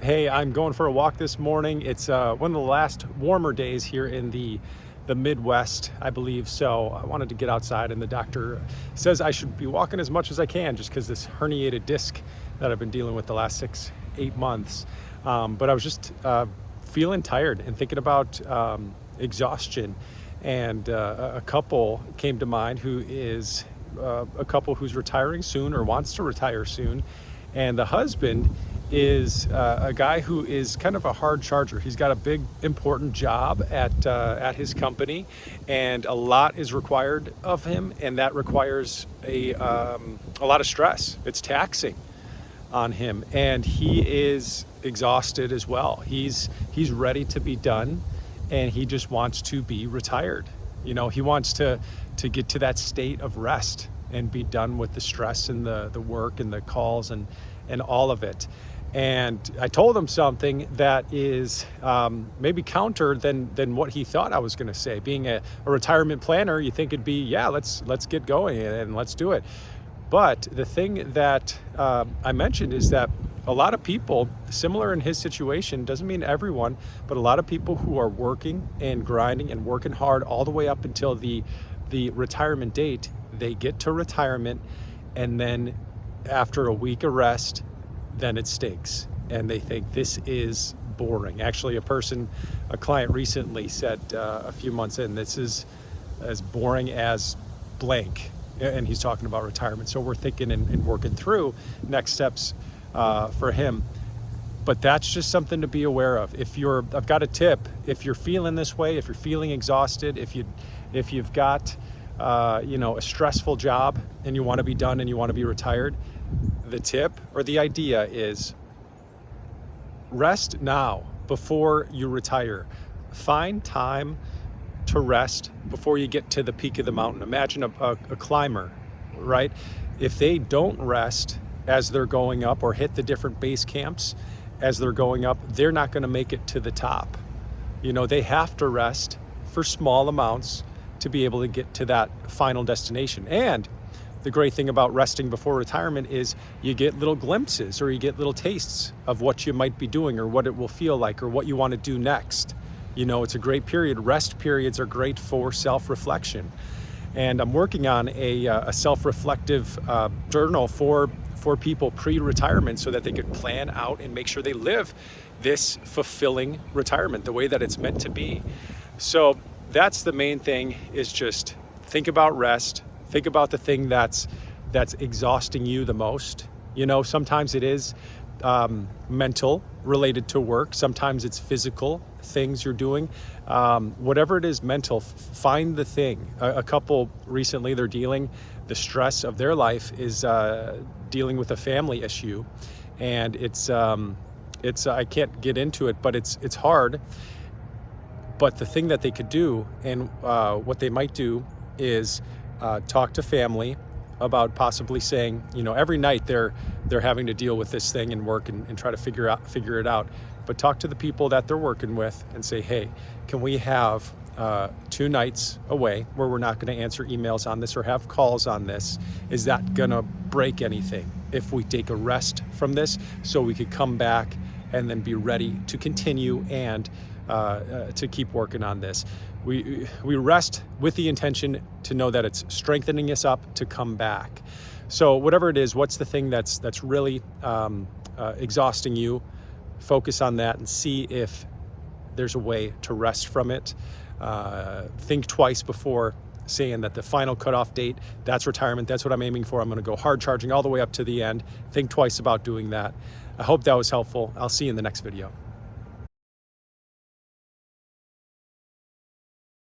Hey, I'm going for a walk this morning. It's one of the last warmer days here in the Midwest, I believe. So I wanted to get outside, and the doctor says I should be walking as much as I can just because this herniated disc that I've been dealing with the last 6-8 months. But I was just feeling tired and thinking about exhaustion. And a couple came to mind who is a couple who's retiring soon or wants to retire soon. And the husband is a guy who is kind of a hard charger. He's got a big, important job at his company, and a lot is required of him, and that requires a lot of stress. It's taxing on him, and he is exhausted as well. He's ready to be done, and he just wants to be retired. You know, he wants to get to that state of rest and be done with the stress and the work and the calls and all of it. And I told him something that is maybe counter than what he thought I was going to say. Being a retirement planner, you think it'd be, yeah, let's get going and let's do it. But the thing that I mentioned is that a lot of people similar in his situation, doesn't mean everyone, but a lot of people who are working and grinding and working hard all the way up until the retirement date, they get to retirement, and then after a week of rest, then it stinks, and they think this is boring. Actually, a client recently said a few months in, this is as boring as blank, and he's talking about retirement. So we're thinking and working through next steps for him. But that's just something to be aware of. I've got a tip. If you're feeling this way, if you're feeling exhausted, if you've got a stressful job and you want to be done and you want to be retired, the tip or the idea is rest now before you retire. Find time to rest before you get to the peak of the mountain. Imagine a climber, right? If they don't rest as they're going up or hit the different base camps as they're going up, they're not going to make it to the top. You know, they have to rest for small amounts to be able to get to that final destination. And the great thing about resting before retirement is you get little glimpses or you get little tastes of what you might be doing or what it will feel like or what you want to do next. You know, it's a great period. Rest periods are great for self-reflection. And I'm working on a self-reflective journal for people pre-retirement so that they could plan out and make sure they live this fulfilling retirement the way that it's meant to be. So that's the main thing, is just think about rest. Think about the thing that's exhausting you the most. You know, sometimes it is mental related to work. Sometimes it's physical things you're doing. Whatever it is mental, find the thing. A couple recently, the stress of their life is dealing with a family issue. And it's I can't get into it, but it's hard. But the thing that they could do and what they might do is talk to family about possibly saying, you know, every night they're having to deal with this thing and work and try to figure it out. But talk to the people that they're working with and say, hey, can we have 2 nights away where we're not going to answer emails on this or have calls on this? Is that going to break anything if we take a rest from this so we could come back and then be ready to continue and to keep working on this? We rest with the intention to know that it's strengthening us up to come back. So whatever it is, what's the thing that's really exhausting you? Focus on that and see if there's a way to rest from it. Think twice before saying that the final cutoff date, that's retirement, that's what I'm aiming for. I'm going to go hard charging all the way up to the end. Think twice about doing that. I hope that was helpful. I'll see you in the next video.